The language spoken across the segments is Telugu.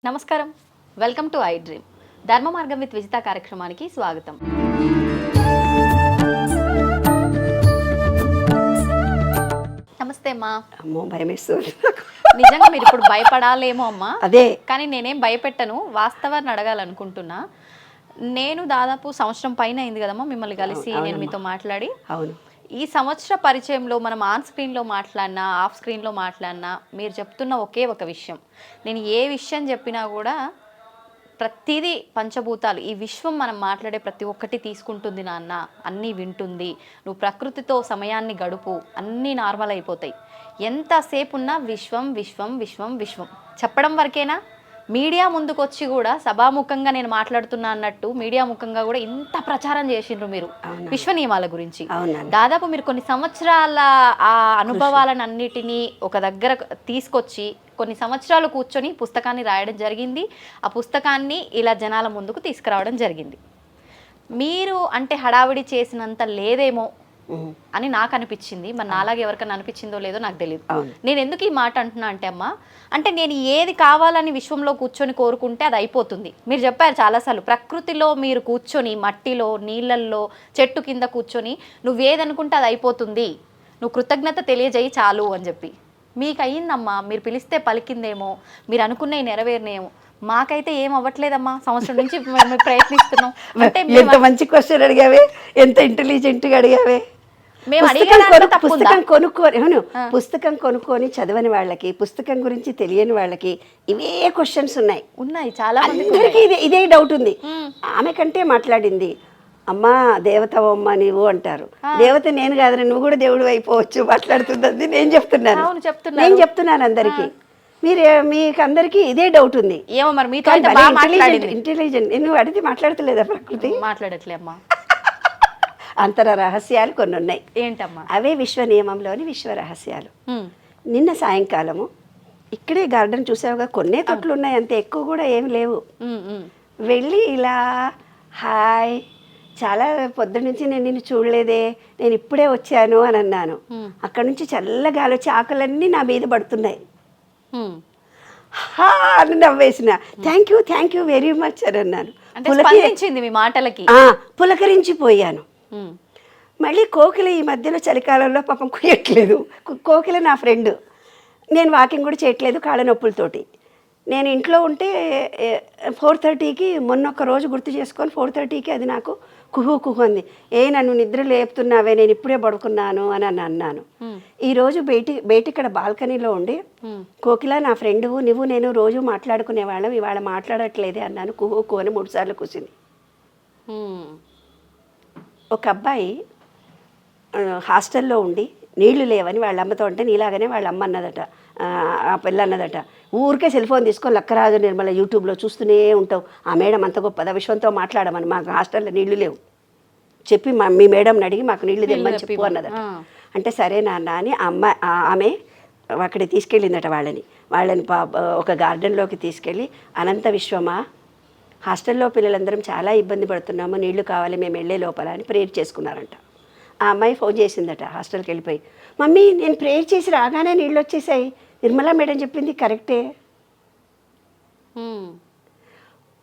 నమస్కారం, వెల్కమ్ టు ఐ డ్రీమ్. ధర్మ మార్గం విత్ విజిత కార్యక్రమానికి స్వాగతం. నమస్తే అమ్మా. అమ్మో భయమేస్తుంది. నిజంగా మీరు ఇప్పుడు భయపడాలేమో అమ్మా. అదే కానీ నేనేం భయపెట్టను, వాస్తవాన్ని అడగాలనుకుంటున్నా. నేను దాదాపు సంవత్సరం పైన అయింది కదమ్మా మిమ్మల్ని కలిసి నేను మీతో మాట్లాడి. అవును. ఈ సంవత్సర పరిచయంలో మనం ఆన్ స్క్రీన్లో మాట్లాడినా ఆఫ్ స్క్రీన్లో మాట్లాడినా మీరు చెప్తున్న ఒకే ఒక విషయం, నేను ఏ విషయం చెప్పినా కూడా ప్రతిదీ పంచభూతాలు, ఈ విశ్వం మనం మాట్లాడే ప్రతి ఒక్కటి తీసుకుంటుంది నాన్న, అన్నీ వింటుంది, నువ్వు ప్రకృతితో సమయాన్ని గడుపు, అన్నీ నార్మల్ అయిపోతాయి. ఎంతసేపు ఉన్నా విశ్వం విశ్వం విశ్వం విశ్వం చెప్పడం వరకేనా? మీడియా ముందుకు వచ్చి కూడా సభాముఖంగా నేను మాట్లాడుతున్నా అన్నట్టు మీడియా ముఖంగా కూడా ఇంత ప్రచారం చేసిండ్రు మీరు విశ్వ నియమాల గురించి. దాదాపు మీరు కొన్ని సంవత్సరాల ఆ అనుభవాలను అన్నిటినీ ఒక దగ్గర తీసుకొచ్చి కొన్ని సంవత్సరాలు కూర్చొని పుస్తకాన్ని రాయడం జరిగింది. ఆ పుస్తకాన్ని ఇలా జనాల ముందుకు తీసుకురావడం జరిగింది. మీరు అంటే హడావిడి చేసినంత లేదేమో అని నాకు అనిపించింది. మరి నాలాగే ఎవరికైనా అనిపించిందో లేదో నాకు తెలియదు. నేను ఎందుకు ఈ మాట అంటున్నా అంటే అమ్మా, అంటే నేను ఏది కావాలని విశ్వంలో కూర్చొని కోరుకుంటే అది అయిపోతుంది. మీరు చెప్పారు చాలాసార్లు, ప్రకృతిలో మీరు కూర్చొని మట్టిలో నీళ్ళల్లో చెట్టు కింద కూర్చొని నువ్వేదనుకుంటే అది అయిపోతుంది, నువ్వు కృతజ్ఞత తెలియజేయి చాలు అని చెప్పి. మీకు అయ్యిందమ్మా, మీరు పిలిస్తే పలికిందేమో, మీరు అనుకున్నవి నెరవేరినేమో. మాకైతే ఏం అవ్వట్లేదమ్మా, సంవత్సరం నుంచి మేము ప్రయత్నిస్తున్నాం. అంటే ఎంత మంచి క్వశ్చన్ అడిగావే, ఎంత ఇంటెలిజెంట్గా అడిగావే. మేము పుస్తకం కొనుక్కొని పుస్తకం కొనుక్కొని చదవని వాళ్ళకి, పుస్తకం గురించి తెలియని వాళ్ళకి ఇవే క్వశ్చన్స్ ఉన్నాయి చాలా అందరికీ. ఇదే డౌట్ ఉంది. ఆమె కంటే మాట్లాడింది, అమ్మా దేవతవమ్మ నీవు అంటారు. దేవత నేను కాదని నువ్వు కూడా దేవుడు అయిపోవచ్చు మాట్లాడుతుంది. నేను చెప్తున్నాను అందరికీ. మీకు అందరికీ ఇదే డౌట్ ఉంది. ఏమో మరి మీతో ఇంటెలిజెంట్ నువ్వు అడిగితే మాట్లాడతలేదా ప్రకృతి? మాట్లాడట్లే అమ్మా. అంతర రహస్యాలు కొన్ని ఉన్నాయి. ఏంటమ్మా అవే విశ్వ నియమంలోని విశ్వ రహస్యాలు. నిన్న సాయంకాలము ఇక్కడే గార్డెన్ చూసావుగా, కొన్నే తొట్లు ఉన్నాయి, అంతే, ఎక్కువ కూడా ఏమి లేవు. వెళ్ళి ఇలా హాయ్, చాలా పొద్దు నుంచి నేను నిన్ను చూడలేదే, నేను ఇప్పుడే వచ్చాను అని అన్నాను. అక్కడ నుంచి చల్లగాలి వచ్చి ఆకులన్నీ నా మీద పడుతున్నాయి. అని నవ్వేసిన. థ్యాంక్ యూ వెరీ మచ్ అని అన్నాను. మీ మాటలకి పులకరించిపోయాను. మళ్ళీ కోకిల ఈ మధ్యలో చలికాలంలో పాపం కుయ్యట్లేదు. కోకిల నా ఫ్రెండ్. నేను వాకింగ్ కూడా చేయట్లేదు కాళ్ళ నొప్పులతోటి. నేను ఇంట్లో ఉంటే 4:30కి మొన్నొక్క రోజు గుర్తు చేసుకొని 4:30కి అది నాకు కుహు అంది. నన్ను నిద్ర లేపుతున్నావే, నేను ఇప్పుడే పడుకున్నాను అని అన్నాను. ఈరోజు బయట ఇక్కడ బాల్కనీలో ఉండి, కోకిల నా ఫ్రెండ్, నువ్వు నేను రోజు మాట్లాడుకునేవాళ్ళం, ఇవాళ మాట్లాడట్లేదే అన్నాను. కుహు అని 3 సార్లు కూసింది. ఒక అబ్బాయి హాస్టల్లో ఉండి నీళ్లు లేవని వాళ్ళ అమ్మతో అంటే, నీలాగానే వాళ్ళ అమ్మ అన్నదట, ఆ పిల్ల అన్నదట, ఊరికే సెల్ ఫోన్ తీసుకొని లక్కరాజు నిర్మల యూట్యూబ్లో చూస్తూనే ఉంటావు, ఆ మేడం అంత గొప్ప విశ్వంతో మాట్లాడమని, మాకు హాస్టల్లో నీళ్లు లేవు చెప్పి మీ మేడంని అడిగి మాకు నీళ్లు తెమ్మని చెప్పు అన్నదట. అంటే సరే నాన్న అని ఆమె అక్కడికి తీసుకెళ్ళిందట వాళ్ళని ఒక గార్డెన్లోకి తీసుకెళ్ళి, అనంత విశ్వమా, హాస్టల్లో పిల్లలందరం చాలా ఇబ్బంది పడుతున్నాము, నీళ్లు కావాలి మేము వెళ్ళే లోపల అని ప్రేయర్ చేసుకున్నారంట. ఆ అమ్మాయి ఫోన్ చేసిందట హాస్టల్కి వెళ్ళిపోయి, మమ్మీ నేను ప్రేయర్ చేసి రాగానే నీళ్ళు వచ్చేసాయి, నిర్మలా మేడం చెప్పింది కరెక్టే.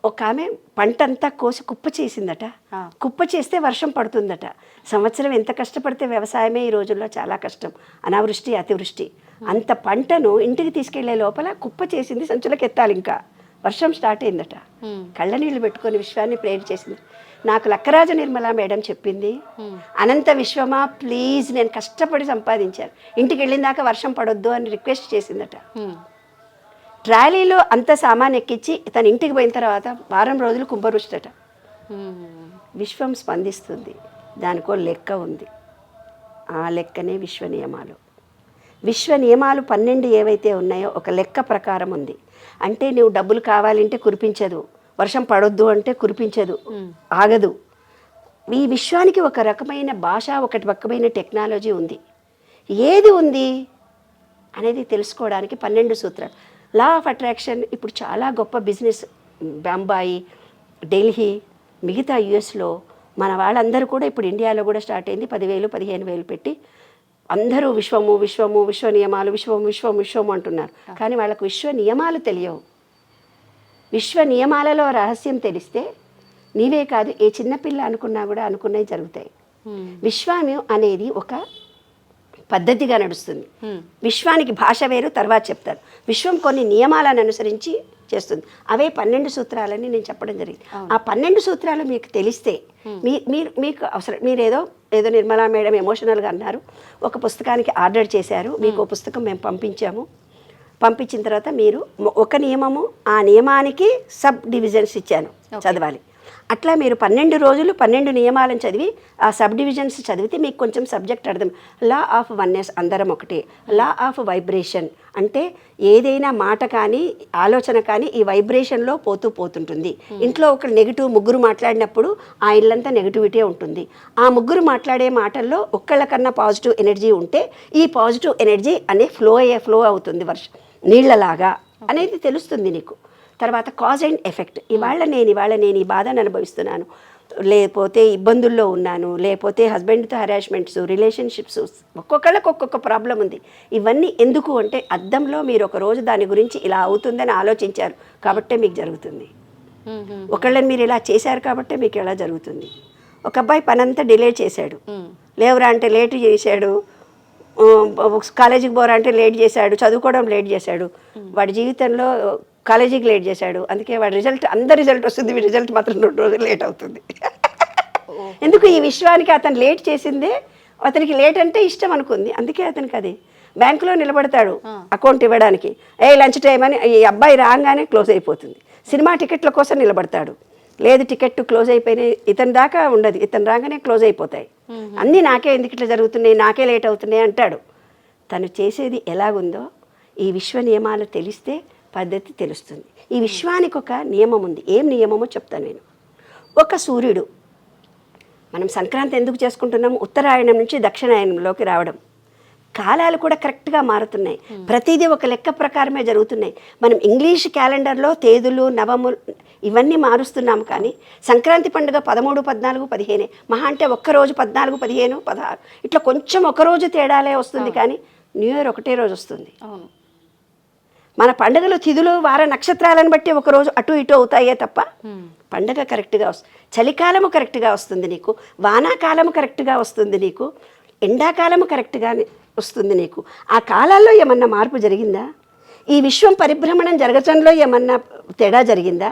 ఒక ఆమె పంట అంతా కోసి కుప్ప చేసిందట. కుప్ప చేస్తే వర్షం పడుతుందట. సంవత్సరం ఎంత కష్టపడితే వ్యవసాయమే ఈ రోజుల్లో చాలా కష్టం, అనావృష్టి అతివృష్టి. అంత పంటను ఇంటికి తీసుకెళ్లే లోపల కుప్ప చేసింది, సంచులకు ఎత్తాలి, ఇంకా వర్షం స్టార్ట్ అయిందట. కళ్ళ నీళ్ళు పెట్టుకొని విశ్వాన్ని ప్రేయర్ చేసింది. నాకు లక్కరాజు నిర్మలా మేడం చెప్పింది, అనంత విశ్వమా ప్లీజ్, నేను కష్టపడి సంపాదించాను, ఇంటికి వెళ్ళిన దాకా వర్షం పడొద్దు అని రిక్వెస్ట్ చేసిందట. ట్రాలీలో అంత సామాన్ ఎక్కించి తన ఇంటికి పోయిన తర్వాత వారం రోజులు కుంభవృష్టట. విశ్వం స్పందిస్తుంది, దానికో లెక్క ఉంది. ఆ లెక్కనే విశ్వ నియమాలు. విశ్వ నియమాలు 12 ఏవైతే ఉన్నాయో ఒక లెక్క ప్రకారం ఉంది. అంటే నువ్వు డబ్బులు కావాలంటే కురిపించదు, వర్షం పడొద్దు అంటే కురిపించదు, ఆగదు. ఈ విశ్వానికి ఒక రకమైన భాష, ఒక రకమైన టెక్నాలజీ ఉంది. ఏది ఉంది అనేది తెలుసుకోవడానికి 12 సూత్రాలు. లా ఆఫ్ అట్రాక్షన్ ఇప్పుడు చాలా గొప్ప బిజినెస్. బొంబాయి, ఢిల్లీ, మిగతా యుఎస్లో మన వాళ్ళందరూ కూడా ఇప్పుడు ఇండియాలో కూడా స్టార్ట్ అయింది. 10,000 15,000 పెట్టి అందరూ విశ్వము విశ్వ నియమాలు విశ్వం అంటున్నారు. కానీ వాళ్ళకు విశ్వ నియమాలు తెలియవు. విశ్వ నియమాలలో రహస్యం తెలిస్తే నీవే కాదు ఏ చిన్నపిల్ల అనుకున్నా కూడా అనుకున్నవి జరుగుతాయి. విశ్వం అనేది ఒక పద్ధతిగా నడుస్తుంది. విశ్వానికి భాష వేరు, తర్వాత చెప్తారు. విశ్వం కొన్ని నియమాలను అనుసరించి చేస్తుంది. అవే 12 సూత్రాలని నేను చెప్పడం జరిగింది. ఆ 12 సూత్రాలు మీకు తెలిస్తే మీకు అవసరం. మీరు ఏదో నిర్మలా మేడం ఎమోషనల్గా అన్నారు, ఒక పుస్తకానికి ఆర్డర్ చేశారు, మీకు ఒక పుస్తకం మేము పంపించాము. పంపించిన తర్వాత మీరు ఒక నియమము, ఆ నియమానికి సబ్ డివిజన్స్ ఇచ్చాను, చదవాలి. అట్లా మీరు 12 రోజులు 12 నియమాలను చదివి ఆ సబ్ డివిజన్స్ చదివితే మీకు కొంచెం సబ్జెక్ట్ అర్థం. లా ఆఫ్ వన్నెస్, అందరం ఒకటే. లా ఆఫ్ వైబ్రేషన్ అంటే ఏదైనా మాట కానీ ఆలోచన కానీ ఈ వైబ్రేషన్లో పోతుంటుంది. ఇంట్లో ఒక నెగిటివ్ ముగ్గురు మాట్లాడినప్పుడు ఆ ఇల్లంతా నెగిటివిటీ ఉంటుంది. ఆ ముగ్గురు మాట్లాడే మాటల్లో ఒక్కళ్ళకన్నా పాజిటివ్ ఎనర్జీ ఉంటే ఈ పాజిటివ్ ఎనర్జీ అనే ఫ్లో అవుతుంది, నీళ్ళలాగా అనేది తెలుస్తుంది నీకు. తర్వాత కాజ్ అండ్ ఎఫెక్ట్. ఇవాళ నేను ఈ బాధను అనుభవిస్తున్నాను, లేకపోతే ఇబ్బందుల్లో ఉన్నాను, లేకపోతే హస్బెండ్తో హెరాస్మెంట్స్, రిలేషన్షిప్స్, ఒక్కొక్కళ్ళకి ఒక్కొక్క ప్రాబ్లం ఉంది. ఇవన్నీ ఎందుకు అంటే అద్దంలో మీరు ఒక రోజు దాని గురించి ఇలా అవుతుందని ఆలోచించారు కాబట్టే మీకు జరుగుతుంది. ఒకళ్ళని మీరు ఇలా చేశారు కాబట్టే మీకు ఇలా జరుగుతుంది. ఒక అబ్బాయి పనంతా డిలే చేశాడు, లేవురా అంటే లేట్ చేశాడు, కాలేజీకి పోరా అంటే లేట్ చేశాడు, చదువుకోవడం లేట్ చేశాడు, వాడి జీవితంలో కాలేజీకి లేట్ చేశాడు. అందుకే వాడి రిజల్ట్ అందరి రిజల్ట్ వస్తుంది, మీ రిజల్ట్ మాత్రం 2 రోజులు లేట్ అవుతుంది. ఎందుకు? ఈ విశ్వానికి అతను లేట్ చేసిందే, అతనికి లేట్ అంటే ఇష్టం అనుకుంది, అందుకే అతనికి అది. బ్యాంకులో నిలబడతాడు అకౌంట్ ఇవ్వడానికి, లంచ్ టైం అని, ఈ అబ్బాయి రాగానే క్లోజ్ అయిపోతుంది. సినిమా టికెట్ల కోసం నిలబడతాడు, లేదు టికెట్ క్లోజ్ అయిపోయినాయి, ఇతని దాకా ఉండదు, ఇతను రాగానే క్లోజ్ అయిపోతాయి. అన్నీ నాకే ఎందుకు ఇట్లా జరుగుతున్నాయి, నాకే లేట్ అవుతున్నాయి అంటాడు. తను చేసేది ఎలాగుందో ఈ విశ్వ నియమాలు తెలిస్తే పద్ధతి తెలుస్తుంది. ఈ విశ్వానికి ఒక నియమం ఉంది. ఏం నియమమో చెప్తాను నేను. ఒక సూర్యుడు, మనం సంక్రాంతి ఎందుకు చేసుకుంటున్నాము? ఉత్తరాయణం నుంచి దక్షిణాయనంలోకి రావడం. కాలాలు కూడా కరెక్ట్గా మారుతున్నాయి, ప్రతిదీ ఒక లెక్క ప్రకారమే జరుగుతున్నాయి. మనం ఇంగ్లీష్ క్యాలెండర్లో తేదీలు, నవములు ఇవన్నీ మారుస్తున్నాము, కానీ సంక్రాంతి పండుగ 13, 14, 15 మహా అంటే ఒక్కరోజు 14, 15, 16 ఇట్లా కొంచెం ఒకరోజు తేడాలే వస్తుంది, కానీ న్యూ ఇయర్ ఒకటే రోజు వస్తుంది. మన పండుగలు తిథులు వార నక్షత్రాలను బట్టి ఒకరోజు అటు ఇటు అవుతాయే తప్ప పండుగ కరెక్ట్గా వస్తుంది. చలికాలము కరెక్ట్గా వస్తుంది నీకు, వానాకాలము కరెక్ట్గా వస్తుంది నీకు, ఎండాకాలము కరెక్ట్గా వస్తుంది నీకు. ఆ కాలాల్లో ఏమన్నా మార్పు జరిగిందా? ఈ విశ్వం పరిభ్రమణం జరగటంలో ఏమన్నా తేడా జరిగిందా?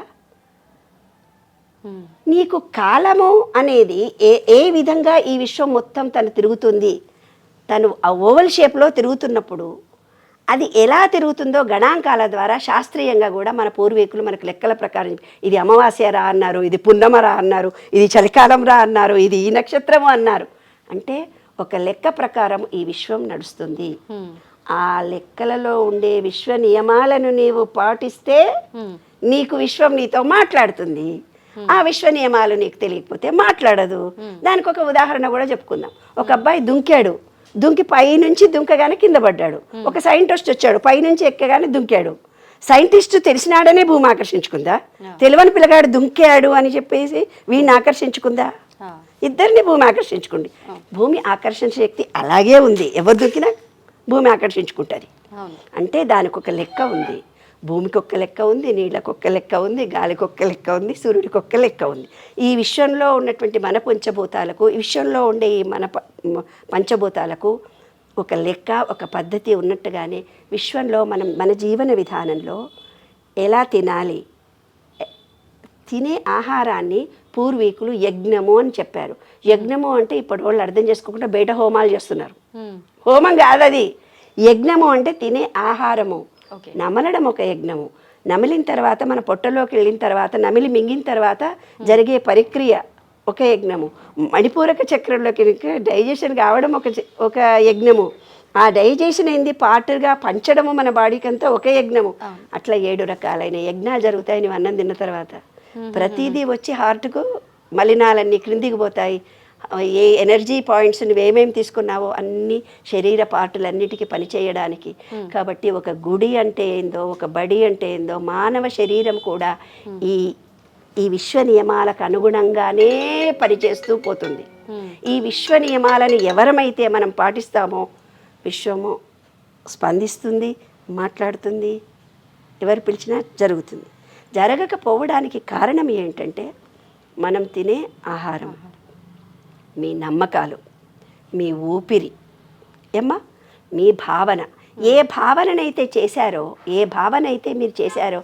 నీకు కాలము అనేది ఏ విధంగా ఈ విశ్వం మొత్తం తను తిరుగుతుంది, తను ఆ ఓవల్ షేప్లో తిరుగుతున్నప్పుడు అది ఎలా తిరుగుతుందో గణాంకాల ద్వారా శాస్త్రీయంగా కూడా మన పూర్వీకులు మనకు లెక్కల ప్రకారం ఇది అమావాస్య రా అన్నారు, ఇది పున్నమ రా అన్నారు, ఇది చలికాలం రా అన్నారు, ఇది ఈ నక్షత్రము అన్నారు. అంటే ఒక లెక్క ప్రకారం ఈ విశ్వం నడుస్తుంది. ఆ లెక్కలలో ఉండే విశ్వ నియమాలను నీవు పాటిస్తే నీకు విశ్వం నీతో మాట్లాడుతుంది. ఆ విశ్వ నియమాలు నీకు తెలియకపోతే మాట్లాడదు. దానికి ఒక ఉదాహరణ కూడా చెప్పుకుందాం. ఒక అబ్బాయి దుంకి పైనుంచి దుంకగానే కింద పడ్డాడు. ఒక సైంటిస్ట్ వచ్చాడు, పైనుంచి ఎక్కగానే దుంకాడు. సైంటిస్ట్ తెలిసినాడనే భూమి ఆకర్షించుకుందా? తెలివని పిల్లగాడు దుంకాడు అని చెప్పేసి వీడిని ఆకర్షించుకుందా? ఇద్దరిని భూమి ఆకర్షించుకుంది. భూమి ఆకర్షణ శక్తి అలాగే ఉంది, ఎవరు దుంకినా భూమి ఆకర్షించుకుంటుంది. అంటే దానికి ఒక లెక్క ఉంది. భూమికి ఒక్క లెక్క ఉంది, నీళ్ళకు ఒక్క లెక్క ఉంది, గాలికి ఒక్క లెక్క ఉంది, సూర్యుడికి ఒక్క లెక్క ఉంది. ఈ విశ్వంలో ఉన్నటువంటి మన పంచభూతాలకు, ఈ విశ్వంలో ఉండే ఈ మన పంచభూతాలకు ఒక లెక్క, ఒక పద్ధతి ఉన్నట్టుగానే విశ్వంలో మన జీవన విధానంలో ఎలా తినాలి, తినే ఆహారాన్ని పూర్వీకులు యజ్ఞము అని చెప్పారు. యజ్ఞము అంటే ఇప్పటి వాళ్ళు అర్థం చేసుకోకుండా బయట హోమాలు చేస్తున్నారు. హోమం కాదు అది. యజ్ఞము అంటే తినే ఆహారము. నమలడం ఒక యజ్ఞము. నమిలిన తర్వాత మన పొట్టలోకి వెళ్ళిన తర్వాత, నమిలి మింగిన తర్వాత జరిగే పరిక్రియ ఒక యజ్ఞము. మణిపూరక చక్రంలోకి డైజెషన్ కావడం ఒక యజ్ఞము. ఆ డైజెషన్ అయింది పార్ట్గా పంచడము మన బాడీకి అంతా ఒక యజ్ఞము. అట్లా 7 రకాలైన యజ్ఞాలు జరుగుతాయి నువ్వు అన్నం తిన్న తర్వాత. ప్రతిదీ వచ్చి హార్ట్కు మలినాలన్నీ క్రిందికి పోతాయి. ఏ ఎనర్జీ పాయింట్స్ నువ్వేమేమి తీసుకున్నావో అన్ని శరీర పార్టులన్నిటికీ పనిచేయడానికి. కాబట్టి ఒక గుడి అంటే ఏందో, ఒక బడి అంటే ఏందో, మానవ శరీరం కూడా ఈ విశ్వ నియమాలకు అనుగుణంగానే పనిచేస్తూ పోతుంది. ఈ విశ్వ నియమాలను ఎవరమైతే మనం పాటిస్తామో విశ్వము స్పందిస్తుంది, మాట్లాడుతుంది, ఎవరు పిలిచినా జరుగుతుంది. జరగకపోవడానికి కారణం ఏంటంటే మనం తినే ఆహారం, మీ నమ్మకాలు, మీ ఊపిరి, ఏమ్మా మీ భావన, ఏ భావననైతే చేశారో, ఏ భావన అయితే మీరు చేశారో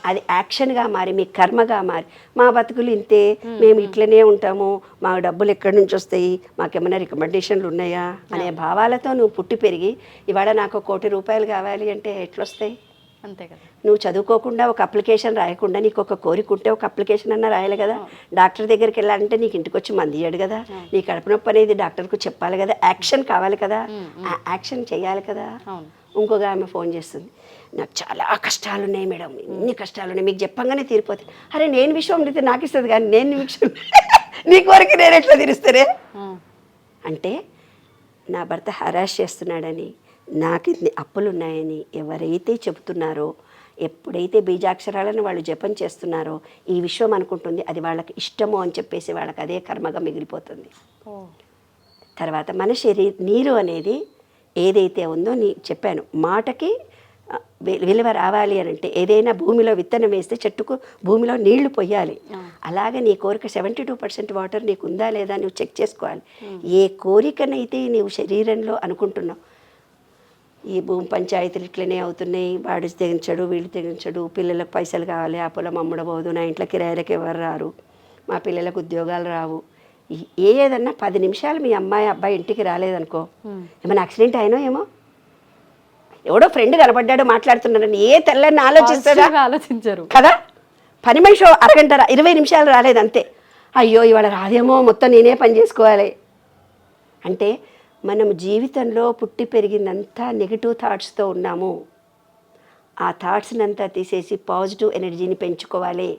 అది యాక్షన్గా మారి మీ కర్మగా మారి మా బతుకులు ఇంతే, మేము ఇట్లనే ఉంటాము, మా డబ్బులు ఎక్కడి నుంచి వస్తాయి, మాకేమైనా రికమెండేషన్లు ఉన్నాయా అనే భావాలతో నువ్వు పుట్టి పెరిగి ఇవాళ నాకు ₹1,00,00,000 కావాలి అంటే ఎట్లొస్తాయి? అంతే కదా. నువ్వు చదువుకోకుండా ఒక అప్లికేషన్ రాయకుండా నీకు ఒక కోరిక ఉంటే ఒక అప్లికేషన్ అన్నా రాయాలి కదా. డాక్టర్ దగ్గరికి వెళ్ళాలంటే నీకు ఇంటికి వచ్చి మంది ఇయ్యాడు కదా. నీ కడుపు నొప్పి అనేది డాక్టర్కు చెప్పాలి కదా. యాక్షన్ కావాలి కదా, ఆ యాక్షన్ చేయాలి కదా. ఇంకొక ఆమె ఫోన్ చేస్తుంది, నాకు చాలా కష్టాలు ఉన్నాయి మేడం, ఇన్ని కష్టాలు ఉన్నాయి, మీకు చెప్పంగానే తీరిపోతాయి. అరే నేను విషయం అయితే నాకు ఇస్తుంది కానీ నేను విషయం నీ కోరిక నేను ఎట్లా తీరుస్తానే అంటే నా భర్త హరాస్ చేస్తున్నాడని, నాకు ఇన్ని అప్పులున్నాయని ఎవరైతే చెబుతున్నారో, ఎప్పుడైతే బీజాక్షరాలను వాళ్ళు జపం చేస్తున్నారో ఈ విశ్వం అనుకుంటుంది అది వాళ్ళకి ఇష్టమో అని చెప్పేసి వాళ్ళకి అదే కర్మగా మిగిలిపోతుంది. తర్వాత మన నీరు అనేది ఏదైతే ఉందో చెప్పాను, మాటకి విలువ రావాలి అని అంటే ఏదైనా భూమిలో విత్తనం వేస్తే చెట్టుకు భూమిలో నీళ్లు పొయ్యాలి. అలాగే నీ కోరిక 72% వాటర్ నీకు ఉందా లేదా నువ్వు చెక్ చేసుకోవాలి. ఏ కోరికనైతే నీవు శరీరంలో అనుకుంటున్నావు, ఈ భూమి పంచాయతీలు ఇట్లనే అవుతున్నాయి, వాడు తెగించడు వీళ్ళు తెగించడు, పిల్లలకు పైసలు కావాలి, ఆ పొలం అమ్మడబోదు, నా ఇంట్లో కిరాయిలకు ఎవరు రారు, మా పిల్లలకు ఉద్యోగాలు రావు, ఏదన్నా 10 నిమిషాలు మీ అమ్మాయి అబ్బాయి ఇంటికి రాలేదనుకో, ఏమైనా యాక్సిడెంట్ అయినో ఏమో, ఎవడో ఫ్రెండ్ కనబడ్డాడో మాట్లాడుతున్నాడని ఏ తెల్లని ఆలోచించరు కదా. పని మనిషి అరగంట 20 నిమిషాలు రాలేదు అంతే, అయ్యో ఇవాళ రాదేమో మొత్తం నేనే పని చేసుకోవాలి అంటే మనం జీవితంలో పుట్టి పెరిగిందంతా నెగిటివ్ థాట్స్తో ఉన్నాము. ఆ థాట్స్ని అంతా తీసేసి పాజిటివ్ ఎనర్జీని పెంచుకోవాలి.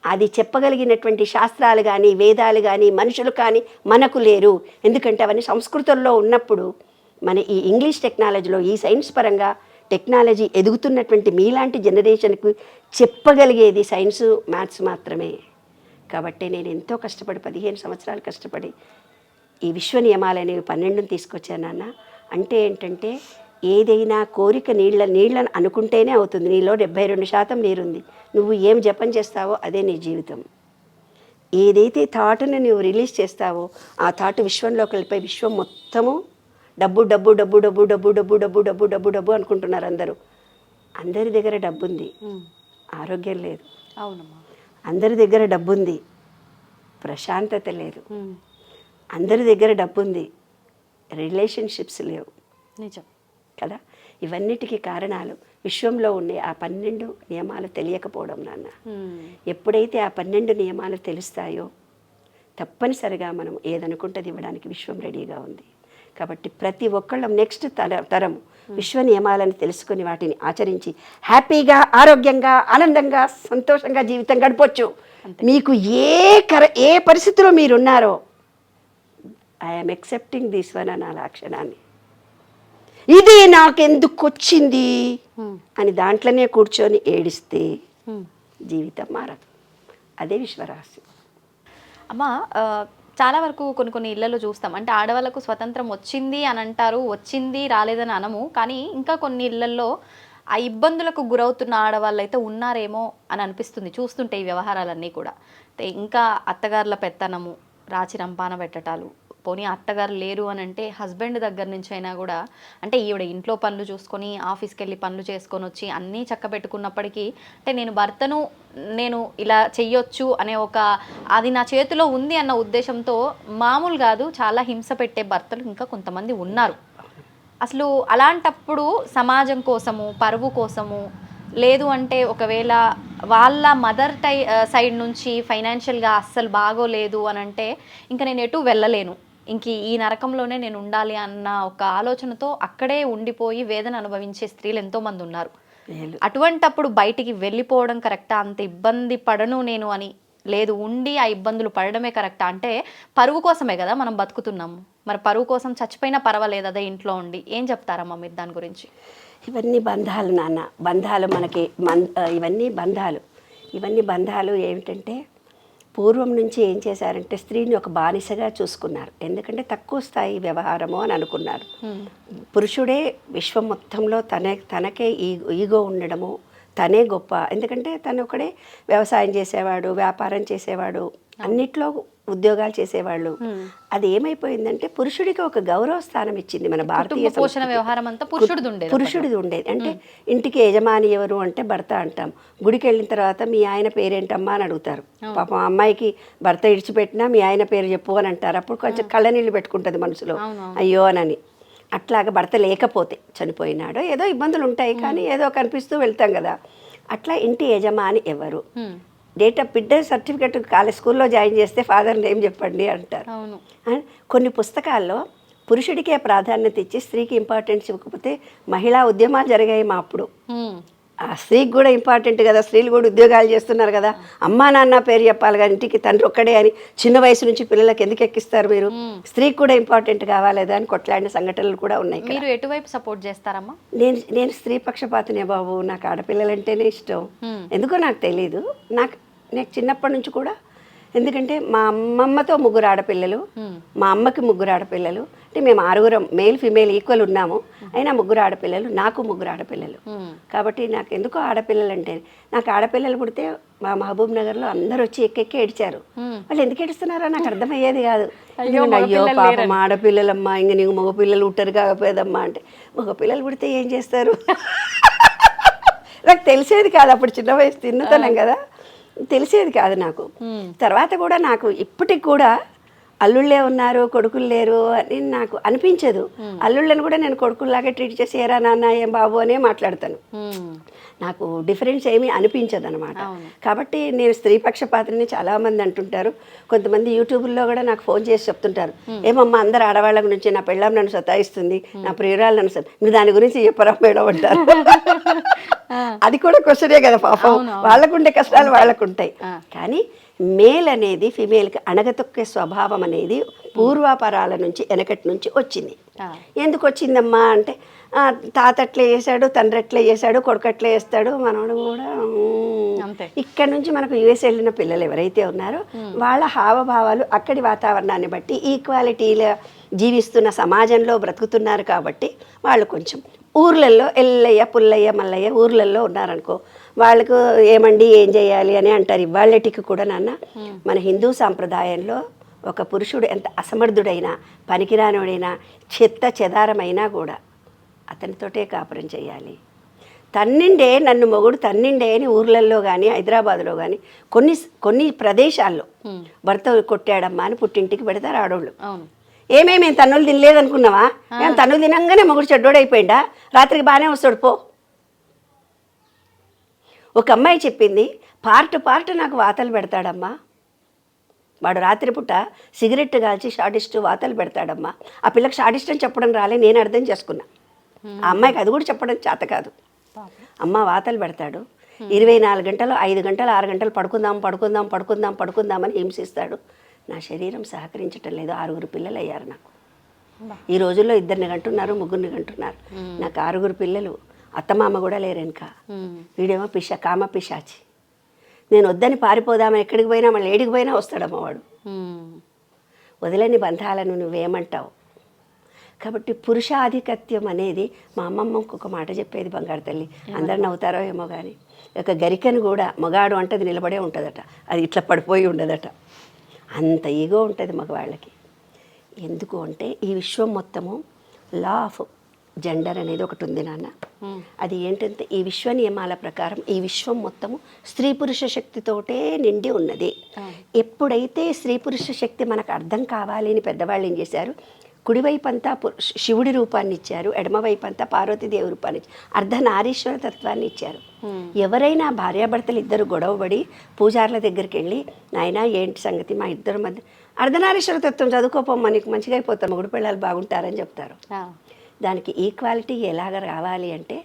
అది చెప్పగలిగినటువంటి శాస్త్రాలు కానీ వేదాలు కానీ మనుషులు కానీ మనకు లేరు. ఎందుకంటే అవన్నీ సంస్కృతంలో ఉన్నప్పుడు మన ఈ ఇంగ్లీష్ టెక్నాలజీలో ఈ సైన్స్ పరంగా టెక్నాలజీ ఎదుగుతున్నటువంటి మీలాంటి జనరేషన్కు చెప్పగలిగేది సైన్సు మ్యాథ్స్ మాత్రమే. కాబట్టి నేను ఎంతో కష్టపడి 15 సంవత్సరాలు కష్టపడి ఈ విశ్వ నియమాలనేవి 12 తీసుకొచ్చాను నాన్న. అంటే ఏంటంటే ఏదైనా కోరిక నీళ్ళని అనుకుంటేనే అవుతుంది. నీలో 72% నీరుంది. నువ్వు ఏం జపం చేస్తావో అదే నీ జీవితం. ఏదైతే థాట్ని నువ్వు రిలీజ్ చేస్తావో ఆ థాట్ విశ్వంలోకి వెళ్ళిపోయి విశ్వం మొత్తము డబ్బు డబ్బు డబ్బు డబ్బు డబ్బు డబ్బు డబ్బు డబ్బు డబ్బు డబ్బు అనుకుంటున్నారు అందరూ. అందరి దగ్గర డబ్బు ఉంది, ఆరోగ్యం లేదు. అవునమ్మా. అందరి దగ్గర డబ్బు ఉంది, ప్రశాంతత లేదు. అందరి దగ్గర డబ్బు ఉంది, రిలేషన్షిప్స్ లేవు. నిజం కదా. ఇవన్నిటికీ కారణాలు విశ్వంలో ఉండే ఆ 12 నియమాలు తెలియకపోవడం నాన్న. ఎప్పుడైతే ఆ 12 నియమాలు తెలుస్తాయో తప్పనిసరిగా మనం ఏదనుకుంటుంది ఇవ్వడానికి విశ్వం రెడీగా ఉంది. కాబట్టి ప్రతి ఒక్కళ్ళం నెక్స్ట్ తరం విశ్వ నియమాలను తెలుసుకొని వాటిని ఆచరించి హ్యాపీగా ఆరోగ్యంగా ఆనందంగా సంతోషంగా జీవితం గడపొచ్చు. మీకు ఏ పరిస్థితిలో మీరున్నారో ఐఎమ్ ఎక్సెప్టింగ్ దిస్ వన్ అని ఆ క్షణాన్ని, ఇది నాకెందుకు వచ్చింది అని దాంట్లోనే కూర్చొని ఏడిస్తే జీవితం మారదు. అదే విశ్వరహస్యం. అమ్మ, చాలా వరకు కొన్ని ఇళ్లలో చూస్తాం, అంటే ఆడవాళ్ళకు స్వతంత్రం వచ్చింది అని అంటారు, వచ్చింది రాలేదని అనము, కానీ ఇంకా కొన్ని ఇళ్లలో ఆ ఇబ్బందులకు గురవుతున్న ఆడవాళ్ళు అయితే ఉన్నారేమో అని అనిపిస్తుంది చూస్తుంటే ఈ వ్యవహారాలన్నీ కూడా. ఇంకా అత్తగారుల పెత్తనము, రాచి రంపాన పెట్టటాలు, పోనీ అత్తగారు లేరు అని అంటే హస్బెండ్ దగ్గర నుంచి అయినా కూడా, అంటే ఈవిడ ఇంట్లో పనులు చూసుకొని ఆఫీస్కి వెళ్ళి పనులు చేసుకొని వచ్చి అన్నీ చక్కబెట్టుకున్నప్పటికీ అంటే నేను భర్తను నేను ఇలా చెయ్యొచ్చు అనే అది నా చేతిలో ఉంది అన్న ఉద్దేశంతో మామూలు కాదు చాలా హింస పెట్టే భర్తలు ఇంకా కొంతమంది ఉన్నారు. అసలు అలాంటప్పుడు సమాజం కోసము, పరువు కోసము, లేదు అంటే ఒకవేళ వాళ్ళ మదర్ సైడ్ నుంచి ఫైనాన్షియల్గా అస్సలు బాగోలేదు అని అంటే ఇంకా నేను ఎటు వెళ్ళలేను, ఇంక ఈ నరకంలోనే నేను ఉండాలి అన్న ఒక ఆలోచనతో అక్కడే ఉండిపోయి వేదన అనుభవించే స్త్రీలు ఎంతోమంది ఉన్నారు. అటువంటప్పుడు బయటికి వెళ్ళిపోవడం కరెక్టా, అంత ఇబ్బంది పడను నేను అని లేదు, ఉండి ఆ ఇబ్బందులు పడడమే కరెక్టా? అంటే పరువు కోసమే కదా మనం బతుకుతున్నాము, మరి పరువు కోసం చచ్చిపోయినా పర్వాలేదు అదే ఇంట్లో ఉండి. ఏం చెప్తారమ్మా మీరు దాని గురించి? ఇవన్నీ బంధాలు నాన్న, బంధాలు మనకి ఇవన్నీ బంధాలు ఏమిటంటే పూర్వం నుంచి ఏం చేశారంటే స్త్రీని ఒక బానిసగా చూసుకున్నారు. ఎందుకంటే తక్కువ స్థాయి వ్యవహారము అని అనుకున్నారు. పురుషుడే విశ్వం మొత్తంలో తనకే ఈగో ఉండడము, తనే గొప్ప. ఎందుకంటే తను ఒకడే వ్యవసాయం చేసేవాడు, వ్యాపారం చేసేవాడు, అన్నిట్లో ఉద్యోగాలు చేసేవాళ్ళు. అది ఏమైపోయిందంటే పురుషుడికి ఒక గౌరవ స్థానం ఇచ్చింది మన భారతీయ పోషణ వ్యవహారం అంతా పురుషుడిది ఉండేది. అంటే ఇంటికి యజమాని ఎవరు అంటే భర్త అంటాం. గుడికి వెళ్ళిన తర్వాత మీ ఆయన పేరేంటమ్మా అని అడుగుతారు. పాపం అమ్మాయికి భర్త ఇడిచిపెట్టినా మీ ఆయన పేరు చెప్పు అని అంటారు. అప్పుడు కొంచెం కళ్ళనీళ్ళు పెట్టుకుంటుంది మనసులో, అయ్యో అని. అట్లాగా భర్త లేకపోతే చనిపోయినాడో ఏదో ఇబ్బందులు ఉంటాయి, కానీ ఏదో కనిపిస్తూ వెళ్తాం కదా. అట్లా ఇంటి యజమాని ఎవరు, డేట్ ఆఫ్ బిడ్డ సర్టిఫికెట్ కాలేజ్ స్కూల్లో జాయిన్ చేస్తే ఫాదర్ నేమ్ చెప్పండి అంటారు. కొన్ని పుస్తకాల్లో పురుషుడికే ప్రాధాన్యత ఇచ్చి స్త్రీకి ఇంపార్టెన్స్ ఇవ్వకపోతే మహిళా ఉద్యమాలు జరిగాయి మా అప్పుడు. ఆ స్త్రీకి కూడా ఇంపార్టెంట్ కదా, స్త్రీలు కూడా ఉద్యోగాలు చేస్తున్నారు కదా, అమ్మా నాన్న పేరు చెప్పాలి కానీ ఇంటికి తండ్రి ఒక్కడే అని చిన్న వయసు నుంచి పిల్లలకి ఎందుకు ఎక్కిస్తారు మీరు, స్త్రీకి కూడా ఇంపార్టెంట్ కావాలేదా అని కొట్లాడిన సంఘటనలు కూడా ఉన్నాయి. మీరు ఎటువైపు సపోర్ట్ చేస్తారమ్మా? నేను స్త్రీ పక్షపాతనే బాబు. నాకు ఆడపిల్లలంటేనే ఇష్టం. ఎందుకో నాకు తెలీదు. నాకు చిన్నప్పటి నుంచి కూడా, ఎందుకంటే మా అమ్మమ్మతో 3 ఆడపిల్లలు, మా అమ్మకి 3 ఆడపిల్లలు, అంటే మేము 6 మేల్ ఫీమేల్ ఈక్వల్ ఉన్నాము, అయినా 3 ఆడపిల్లలు, నాకు 3 ఆడపిల్లలు. కాబట్టి నాకు ఎందుకో ఆడపిల్లలు అంటే, నాకు ఆడపిల్లలు పుడితే మా మహబూబ్ నగర్లో అందరూ వచ్చి ఎక్కెక్కి ఏడ్చారు. వాళ్ళు ఎందుకు ఏడుస్తున్నారో నాకు అర్థమయ్యేది కాదు. అయ్యో పాపం ఆడపిల్లలమ్మా, ఇంక నీకు మగపిల్లలు పుట్టరు కాకపోయేదమ్మా అంటే, మగపిల్లలు పుడితే ఏం చేస్తారు నాకు తెలిసేది కాదు. అప్పుడు చిన్న వయసు తిన్నుతున్నాం కదా, తెలిసేది కాదు నాకు. తర్వాత కూడా నాకు ఇప్పటికి కూడా అల్లుళ్ళే ఉన్నారు, కొడుకులు లేరు అని నాకు అనిపించదు. అల్లుళ్ళని కూడా నేను కొడుకుల్లాగే ట్రీట్ చేసి ఏరా నాన్న ఏం బాబు అనే మాట్లాడతాను. నాకు డిఫరెన్స్ ఏమీ అనిపించదు అనమాట. కాబట్టి నేను స్త్రీ పక్షపాతిని చాలామంది అంటుంటారు. కొంతమంది యూట్యూబ్లో కూడా నాకు ఫోన్ చేసి చెప్తుంటారు, ఏమమ్మా అందరు ఆడవాళ్ళ గురించి, నా పెళ్ళాం నన్ను సతాయిస్తుంది, నా ప్రియురాలు నన్ను మీరు దాని గురించి చెప్పరా మేడం అంటారు. అది కూడా క్వశ్చనే కదా పాపం, వాళ్ళకుండే కష్టాలు వాళ్ళకుంటాయి. కానీ మేల్ అనేది ఫిమేల్కి అణగతొక్కే స్వభావం అనేది పూర్వాపరాల నుంచి వెనకటి నుంచి వచ్చింది. ఎందుకు వచ్చిందమ్మా అంటే, తాత అట్లే చేశాడు, తండ్రి అట్లే చేశాడు, కొడుకు అట్లే చేస్తాడు, మనవడు కూడా. ఇక్కడ నుంచి మనకు యుఎస్ వెళ్ళిన పిల్లలు ఎవరైతే ఉన్నారో వాళ్ళ హావభావాలు అక్కడి వాతావరణాన్ని బట్టి ఈక్వాలిటీలో జీవిస్తున్న సమాజంలో బ్రతుకుతున్నారు. కాబట్టి వాళ్ళు కొంచెం ఊర్లలో ఎల్లయ్య పుల్లయ్య మల్లయ్య ఊర్లలో ఉన్నారనుకో, వాళ్ళకు ఏమండి ఏం చేయాలి అని అంటారు. ఇవాళ్ళటికి కూడా నాన్న మన హిందూ సాంప్రదాయంలో ఒక పురుషుడు ఎంత అసమర్థుడైనా, పనికిరానుడైనా, చెత్త చెదారమైనా కూడా అతనితోటే కాపురం చేయాలి. తన్నిండే నన్ను మొగుడు తన్నిండే అని ఊర్లలో కానీ హైదరాబాద్లో కానీ కొన్ని ప్రదేశాల్లో భర్త కొట్టాడమ్మా అని పుట్టింటికి పెడతారు ఆడోళ్ళు. ఏమేమి తన్నులు తినలేదనుకున్నావా, మేము తన్నులు తినంగానే మొగుడు చెడ్డోడైపోయిందా, రాత్రికి బాగానే వస్తాడు పో. ఒక అమ్మాయి చెప్పింది, పార్ట్ నాకు వాతలు పెడతాడమ్మా, వాడు రాత్రిపూట సిగరెట్ కాల్చి షార్టిస్ట్ వాతలు పెడతాడమ్మా. ఆ పిల్లకి షార్టిస్ట్ అని చెప్పడం రాలే, నేను అర్థం చేసుకున్నా. ఆ అమ్మాయికి అది కూడా చెప్పడం చేత కాదు. అమ్మ వాతలు పెడతాడు, 24 గంటలు 5 గంటలు 6 గంటలు పడుకుందామని హింసిస్తాడు. నా శరీరం సహకరించటం లేదు. 6 పిల్లలు అయ్యారు నాకు. ఈ రోజుల్లో 2 కంటున్నారు, 3 కంటున్నారు. నాకు 6 పిల్లలు, అత్తమామ కూడా లేరెనక. వీడేమో కామ పిశాచి. నేను వద్దని పారిపోదామని ఎక్కడికి పోయినా మళ్ళీ ఏడికి పోయినా వస్తాడమ్మ వాడు. వదిలేని బంధాలను నువ్వేమంటావు? కాబట్టి పురుషాధిక్యత్యం అనేది, మా అమ్మమ్మ ఇంకొక మాట చెప్పేది, బంగారు తల్లి, అందరు నవ్వుతారో ఏమో కానీ, ఒక గరికను కూడా మగాడు అంటే అది నిలబడే ఉంటుందట, అది ఇట్లా పడిపోయి ఉండదట. అంత ఈగో ఉంటుంది మగవాళ్ళకి. ఎందుకు అంటే ఈ విశ్వం మొత్తము లా ఆఫ్ జెండర్ అనేది ఒకటి ఉంది నాన్న. అది ఏంటంటే ఈ విశ్వ నియమాల ప్రకారం ఈ విశ్వం మొత్తము స్త్రీ పురుష శక్తితోటే నిండి ఉన్నది. ఎప్పుడైతే స్త్రీ పురుష శక్తి మనకు అర్థం కావాలి అని పెద్దవాళ్ళు ఏం చేశారు, కుడివైపు అంతా శివుడి రూపాన్ని ఇచ్చారు, ఎడమవైపు అంతా పార్వతీదేవి రూపాన్ని ఇచ్చారు, అర్ధనారీశ్వర తత్వాన్ని ఇచ్చారు. ఎవరైనా భార్యాభర్తలు ఇద్దరు గొడవపడి పూజార్ల దగ్గరికి వెళ్ళి, నాయనా ఏంటి సంగతి మా ఇద్దరు మధ్య, అర్ధనారీశ్వర తత్వం చదువుకోపోమ్మా నీకు మంచిగా అయిపోతాం, మొగుడు పిల్లలు బాగుంటారని చెప్తారు. దానికి ఈక్వాలిటీ ఎలాగ రావాలి అంటే,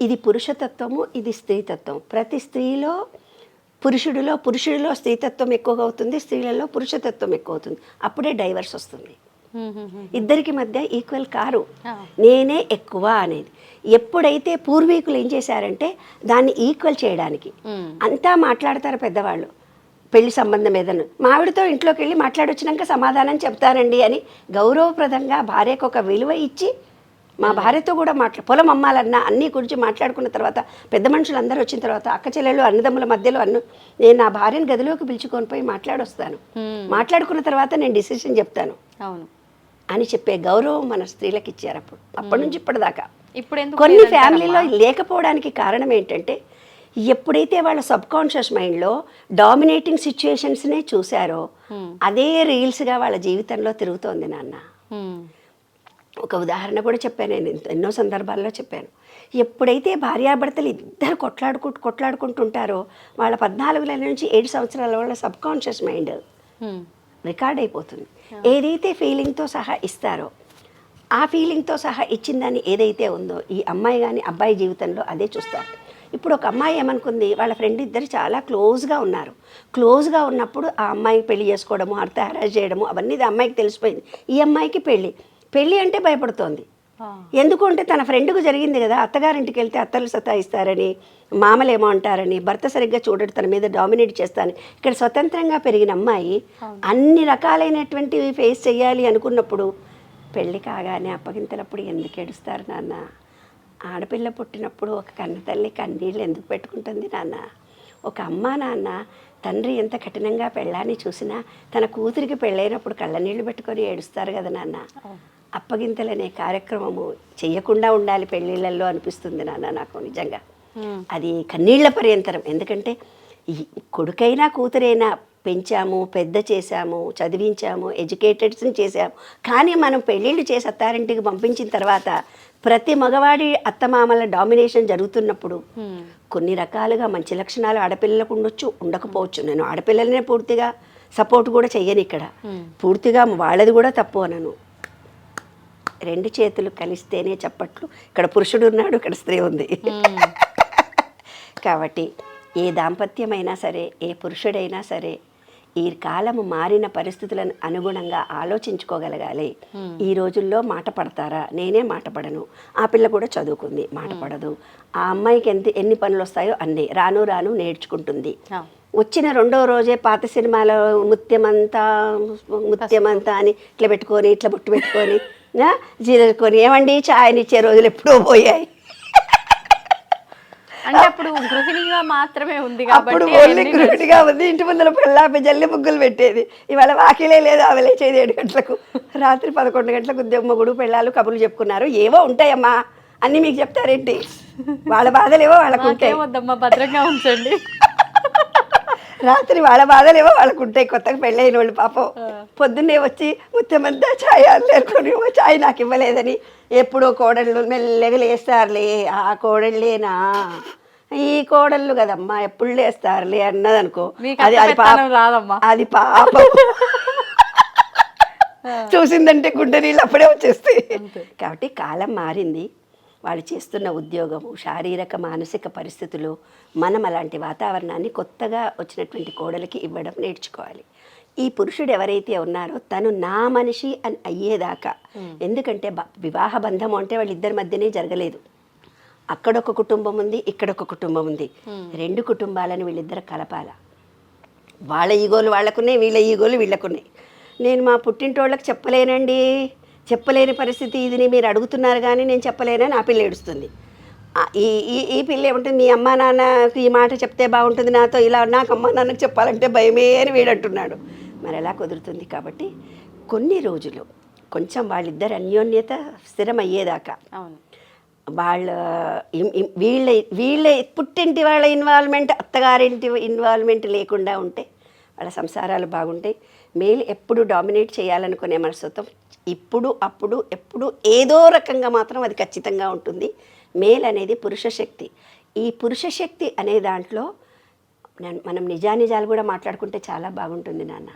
ఇది పురుషతత్వము, ఇది స్త్రీతత్వం. ప్రతి స్త్రీలో పురుషుడిలో స్త్రీతత్వం ఎక్కువగా అవుతుంది, స్త్రీలలో పురుషతత్వం ఎక్కువ అవుతుంది. అప్పుడే డైవర్స్ వస్తుంది. ఇద్దరికి మధ్య ఈక్వల్ కారు, నేనే ఎక్కువ అనేది. ఎప్పుడైతే పూర్వీకులు ఏం చేశారంటే దాన్ని ఈక్వల్ చేయడానికి అంతా మాట్లాడతారు పెద్దవాళ్ళు, పెళ్లి సంబంధం ఏదన్నా మావిడితో ఇంట్లోకి వెళ్ళి మాట్లాడొచ్చినాక సమాధానం చెప్తానండి అని గౌరవప్రదంగా భార్యకు ఒక విలువ ఇచ్చి మా భార్యతో కూడా పొలం అమ్మాలన్నా అన్నీ గురించి మాట్లాడుకున్న తర్వాత పెద్ద మనుషులు అందరూ వచ్చిన తర్వాత అక్క చెల్లెలు అన్నదమ్ముల మధ్యలో నేను నా భార్యను గదిలోకి పిలుచుకొని పోయి మాట్లాడొస్తాను. మాట్లాడుకున్న తర్వాత నేను డిసిషన్ చెప్తాను అవును అని చెప్పే గౌరవం మన స్త్రీలకు ఇచ్చారు అప్పటి నుంచి ఇప్పటిదాకా. ఇప్పుడు ఎందుకు కొన్ని ఫ్యామిలీలో లేకపోవడానికి కారణం ఏంటంటే ఎప్పుడైతే వాళ్ళ సబ్ కాన్షియస్ మైండ్లో డామినేటింగ్ సిచ్యుయేషన్స్నే చూశారో అదే రీల్స్గా వాళ్ళ జీవితంలో తిరుగుతోంది నాన్న. ఒక ఉదాహరణ కూడా చెప్పాను, నేను ఎన్నో సందర్భాల్లో చెప్పాను. ఎప్పుడైతే భార్యాభర్తలు ఇద్దరు కొట్లాడుకుంటుంటారో వాళ్ళ 14 నెలల నుంచి 7 సంవత్సరాల వాళ్ళ సబ్ కాన్షియస్ మైండ్ రికార్డ్ అయిపోతుంది. ఏదైతే ఫీలింగ్తో సహా ఇస్తారో ఆ ఫీలింగ్తో సహా ఇచ్చిన దాన్ని ఏదైతే ఉందో ఈ అమ్మాయి కానీ అబ్బాయి జీవితంలో అదే చూస్తారు. ఇప్పుడు ఒక అమ్మాయి ఏమనుకుంది, వాళ్ళ ఫ్రెండ్ ఇద్దరు చాలా క్లోజ్గా ఉన్నారు. క్లోజ్గా ఉన్నప్పుడు ఆ అమ్మాయికి పెళ్లి చేసుకోవడము, అర్థ హరాజ్ చేయడము అవన్నీ ఆ అమ్మాయికి తెలిసిపోయింది. ఈ అమ్మాయికి పెళ్ళి అంటే భయపడుతోంది. ఎందుకంటే తన ఫ్రెండ్కు జరిగింది కదా, అత్తగారింటికి వెళ్తే అత్తలు సతాయిస్తారని, మామలేమో అంటారని, భర్త సరిగ్గా చూడడు, తన మీద డామినేట్ చేస్తాను. ఇక్కడ స్వతంత్రంగా పెరిగిన అమ్మాయి అన్ని రకాలైనటువంటివి ఫేస్ చేయాలి అనుకున్నప్పుడు పెళ్ళి కాగానే అప్పగింతలప్పుడు ఎందుకు ఏడుస్తారు నాన్న? ఆడపిల్ల పుట్టినప్పుడు ఒక కన్న తల్లి కన్నీళ్ళు ఎందుకు పెట్టుకుంటుంది నాన్న? ఒక అమ్మ నాన్న తండ్రి ఎంత కఠినంగా పెళ్ళాన్ని చూసినా తన కూతురికి పెళ్ళైనప్పుడు కళ్ళనీళ్ళు పెట్టుకొని ఏడుస్తారు కదా నాన్న. అప్పగింతలనే కార్యక్రమము చెయ్యకుండా ఉండాలి పెళ్ళిళ్ళల్లో అనిపిస్తుంది నాన్న నాకు నిజంగా. అది కన్నీళ్ల పర్యంతరం. ఎందుకంటే కొడుకైనా కూతురైనా పెంచాము, పెద్ద చేశాము, చదివించాము, ఎడ్యుకేటెడ్స్ని చేశాము. కానీ మనం పెళ్ళిళ్ళు చేసి అత్తారింటికి పంపించిన తర్వాత ప్రతి మగవాడి అత్తమామల డామినేషన్ జరుగుతున్నప్పుడు కొన్ని రకాలుగా మంచి లక్షణాలు ఆడపిల్లలకు ఉండొచ్చు, ఉండకపోవచ్చు. నేను ఆడపిల్లలనే పూర్తిగా సపోర్ట్ కూడా చెయ్యను ఇక్కడ. పూర్తిగా వాళ్ళది కూడా తప్పు అనను. 2 చేతులు కలిస్తేనే చప్పట్లు. ఇక్కడ పురుషుడు ఉన్నాడు, ఇక్కడ స్త్రీ ఉంది. కాబట్టి ఏ దాంపత్యమైనా సరే, ఏ పురుషుడైనా సరే ఈ కాలము మారిన పరిస్థితులను అనుగుణంగా ఆలోచించుకోగలగాలి. ఈ రోజుల్లో మాట పడతారా? నేనే మాట పడను. ఆ పిల్ల కూడా చదువుకుంది, మాట పడదు. ఆ అమ్మాయికి ఎన్ని పనులు వస్తాయో అన్నీ రాను రాను నేర్చుకుంటుంది. వచ్చిన 2వ రోజే పాత సినిమాలో ముత్యమంతా అని ఇట్లా పెట్టుకొని, ఇట్లా బొట్టు పెట్టుకొని జీరకొని ఏమండి ఛాయనిచ్చే రోజులు ఎప్పుడో పోయాయి. అంటే అప్పుడు గృహిణిగా మాత్రమే ఉంది అప్పుడు ఓన్లీ గృహిణిగా ఉంది. ఇంటి ముందర పిల్లాపి జల్లి ముగ్గులు పెట్టేది. ఇవాళ వాకిలే లేదు, ఆమె లేచేది 7 గంటలకు, రాత్రి 11 గంటలకు మొగుడు పెళ్ళాలు కబుర్లు చెప్పుకున్నారు. ఏవో ఉంటాయమ్మా, అన్నీ మీకు చెప్తారేంటి? వాళ్ళ బాధలేవో వాళ్ళకు ఉంటాయి. భద్రంగా ఉంచండి. రాత్రి వాళ్ళ బాధలేవో వాళ్ళకు ఉంటాయి. కొత్తగా పెళ్ళైన వాళ్ళు పాపం పొద్దున్నే వచ్చి ముత్యమంతా ఛాయ్ లేరుకొని ఛాయ్ నాకు ఇవ్వలేదని ఎప్పుడో కోడళ్ళు మెల్లగా లేస్తారులే. ఆ కోడళ్ళేనా ఈ కోడళ్ళు కదమ్మా ఎప్పుడు లేస్తారులే అన్నదనుకో, అది పాపం చూసిందంటే గుండె నీళ్ళు అప్పుడే వచ్చేస్తాయి. కాబట్టి కాలం మారింది. వాళ్ళు చేస్తున్న ఉద్యోగము, శారీరక మానసిక పరిస్థితులు, మనం అలాంటి వాతావరణాన్ని కొత్తగా వచ్చినటువంటి కోడలికి ఇవ్వడం నేర్చుకోవాలి. ఈ పురుషుడు ఎవరైతే ఉన్నారో తను నా మనిషి అని అయ్యేదాకా, ఎందుకంటే వివాహ బంధం అంటే వాళ్ళిద్దరి మధ్యనే జరగలేదు. అక్కడొక కుటుంబం ఉంది, ఇక్కడొక కుటుంబం ఉంది. 2 కుటుంబాలను వీళ్ళిద్దరు కలపాల. వాళ్ళ ఈగోలు వాళ్ళకున్నాయి, వీళ్ళ ఈగోలు వీళ్ళకున్నాయి. నేను మా పుట్టింటోళ్ళకి చెప్పలేని పరిస్థితి ఇదిని మీరు అడుగుతున్నారు కానీ నేను చెప్పలేనని ఆ పిల్ల ఏడుస్తుంది. ఈ పిల్ల ఏమంటుంది, మీ అమ్మా నాన్నకి ఈ మాట చెప్తే బాగుంటుంది, నాతో ఇలా నాకు అమ్మా నాన్నకు చెప్పాలంటే భయమే అని వీడంటున్నాడు. మరి ఎలా కుదురుతుంది? కాబట్టి కొన్ని రోజులు కొంచెం వాళ్ళిద్దరు అన్యోన్యత స్థిరమయ్యేదాకా వీళ్ళ పుట్టింటి వాళ్ళ ఇన్వాల్వ్మెంట్, అత్తగారింటి ఇన్వాల్వ్మెంట్ లేకుండా ఉంటే వాళ్ళ సంసారాలు బాగుంటాయి. మేలు ఎప్పుడు డామినేట్ చేయాలనుకునే మనస్తత్వం ఇప్పుడు అప్పుడు ఎప్పుడు ఏదో రకంగా మాత్రం అది ఖచ్చితంగా ఉంటుంది. మేల్ అనేది పురుష శక్తి. ఈ పురుష శక్తి అనే దాంట్లో మనం నిజానిజాలు కూడా మాట్లాడుకుంటే చాలా బాగుంటుంది నాన్న.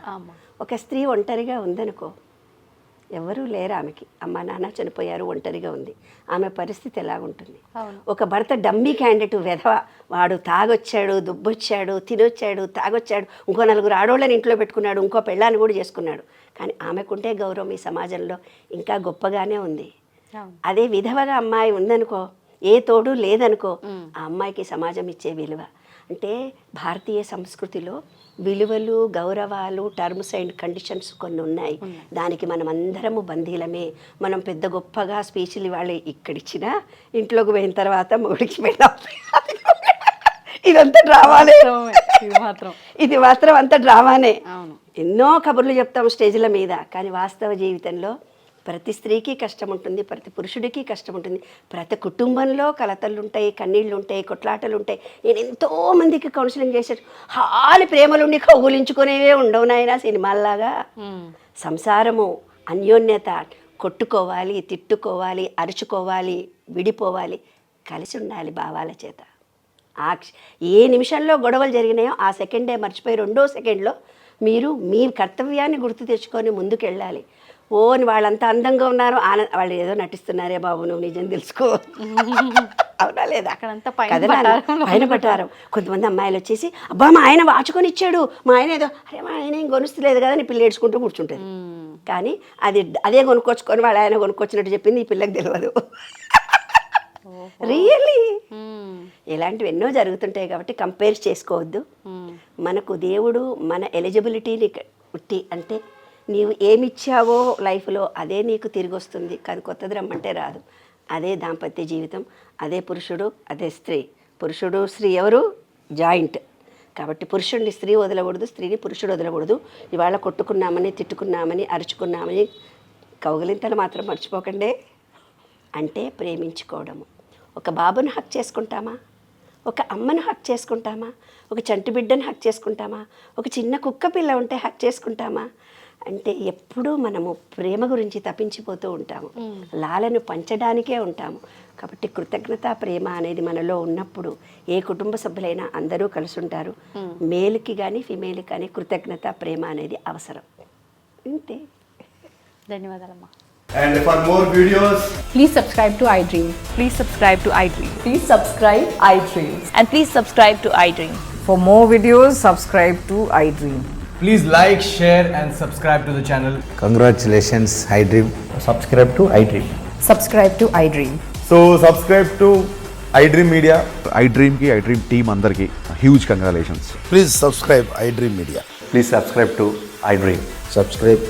ఒక స్త్రీ ఒంటరిగా ఉందనుకో, ఎవరూ లేరు ఆమెకి, అమ్మ నాన్న చనిపోయారు, ఒంటరిగా ఉంది. ఆమె పరిస్థితి ఎలాగుంటుంది? ఒక భర్త డమ్మీ క్యాండిడేట్, వెధవ, వాడు తాగొచ్చాడు, దుబ్బొచ్చాడు, తినొచ్చాడు, తాగొచ్చాడు, ఇంకో 4 ఆడోళ్ళని ఇంట్లో పెట్టుకున్నాడు, ఇంకో పెళ్ళాన్ని కూడా చేసుకున్నాడు. కానీ ఆమెకుంటే గౌరవం ఈ సమాజంలో ఇంకా గొప్పగానే ఉంది. అదే విధవగా అమ్మాయి ఉందనుకో, ఏ తోడు లేదనుకో, ఆ అమ్మాయికి సమాజం ఇచ్చే విలువ. అంటే భారతీయ సంస్కృతిలో విలువలు గౌరవాలు టర్మ్స్ అండ్ కండిషన్స్ కొన్ని ఉన్నాయి. దానికి మనం అందరము బందీలమే. మనం పెద్ద గొప్పగా స్పీచ్లు వాళ్ళు ఇక్కడిచ్చినా ఇంట్లోకి పోయిన తర్వాత మొగుడికి వెళ్ళాం. ఇదంతా డ్రామానే, ఇది మాత్రం అంత డ్రామానే. ఎన్నో కబుర్లు చెప్తాం స్టేజ్ల మీద, కానీ వాస్తవ జీవితంలో ప్రతి స్త్రీకి కష్టం ఉంటుంది, ప్రతి పురుషుడికి కష్టం ఉంటుంది, ప్రతి కుటుంబంలో కలతలు ఉంటాయి, కన్నీళ్ళు ఉంటాయి, కొట్లాటలు ఉంటాయి. నేను ఎంతోమందికి కౌన్సిలింగ్ చేశాను. హాలి ప్రేమలుండి కౌగులించుకునేవే ఉండవు నాయన సినిమాల్లాగా. సంసారము అన్యోన్యత, కొట్టుకోవాలి, తిట్టుకోవాలి, అరుచుకోవాలి, విడిపోవాలి, కలిసి ఉండాలి భావాల చేత. ఏ నిమిషంలో గొడవలు జరిగినాయో ఆ సెకండే మర్చిపోయి రెండో సెకండ్లో మీరు మీ కర్తవ్యాన్ని గుర్తు తెచ్చుకొని ముందుకెళ్ళాలి. ఓని వాళ్ళంతా అందంగా ఉన్నారు, వాళ్ళు ఏదో నటిస్తున్నారే బాబు, నువ్వు నిజం తెలుసుకో. అవునా లేదా? పైన పట్టారు. కొంతమంది అమ్మాయిలు వచ్చేసి అబ్బా మా ఆయన వాచుకొని ఇచ్చాడు, మా ఆయన ఏదో, అరే మా ఆయన ఏం కొనుస్తలేదు కదా అని పిల్ల ఏడ్చుకుంటూ కూర్చుంటుంది. కానీ అదే కొనుక్కొచ్చుకొని వాళ్ళ ఆయన కొనుక్కొచ్చినట్టు చెప్పింది ఈ పిల్లకి తెలియదు. రియల్లీ ఇలాంటివి ఎన్నో జరుగుతుంటాయి. కాబట్టి కంపేర్ చేసుకోవద్దు. మనకు దేవుడు మన ఎలిజిబిలిటీని ఉట్టి అంటే నీవు ఏమిచ్చావో లైఫ్లో అదే నీకు తిరిగి వస్తుంది, కానీ కొత్తది రమ్మంటే రాదు. అదే దాంపత్య జీవితం, అదే పురుషుడు, అదే స్త్రీ. పురుషుడు స్త్రీ ఎవరు? జాయింట్. కాబట్టి పురుషుడిని స్త్రీ వదలకూడదు, స్త్రీని పురుషుడు వదలకూడదు. ఇవాళ కొట్టుకున్నామని, తిట్టుకున్నామని, అరుచుకున్నామని కౌగిలింతలు మాత్రం మర్చిపోకండి. అంటే ప్రేమించుకోవడము. ఒక బాబును హక్ చేసుకుంటామా, ఒక అమ్మను హక్ చేసుకుంటామా, ఒక చంటి బిడ్డను హక్ చేసుకుంటామా, ఒక చిన్న కుక్క పిల్ల ఉంటే హక్ చేసుకుంటామా? అంటే ఎప్పుడూ మనము ప్రేమ గురించి తప్పించిపోతూ ఉంటాము, లాలను పంచడానికే ఉంటాము. కాబట్టి కృతజ్ఞత ప్రేమ అనేది మనలో ఉన్నప్పుడు ఏ కుటుంబ సభ్యులైనా అందరూ కలిసి ఉంటారు. మేల్కి కానీ ఫిమేల్కి కానీ కృతజ్ఞత ప్రేమ అనేది అవసరం. అంతే. ధన్యవాదాలమ్మా. And for more videos, Please subscribe to iDream. Please subscribe to iDream. Please subscribe iDream. And please subscribe to iDream. For more videos, subscribe to iDream. please like, share and subscribe to the channel. Congratulations, iDream. Subscribe to iDream. Subscribe to iDream. So subscribe to iDream Media. iDream ki iDream team అందరికి huge congratulations. Please subscribe iDream Media. Please subscribe to iDream. Subscribe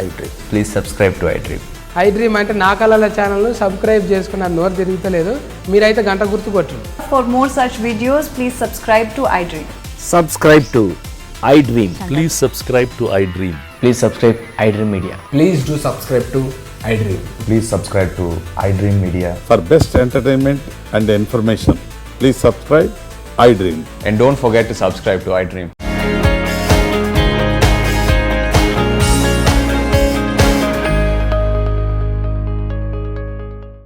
iDream. Please subscribe to iDream. iDream అంటే నా కళల ఛానల్ను సబ్స్క్రైబ్ చేసుకున్న నోరు తిరుగుతలేదు, మీరైతే గంట గుర్తు కొట్టండి. For more such videos, please subscribe to iDream. Subscribe to iDream. Please subscribe to iDream. Please subscribe iDream Media. Please do subscribe to iDream. Please subscribe to iDream Media. For best entertainment and information, please subscribe iDream. And don't forget to subscribe to iDream.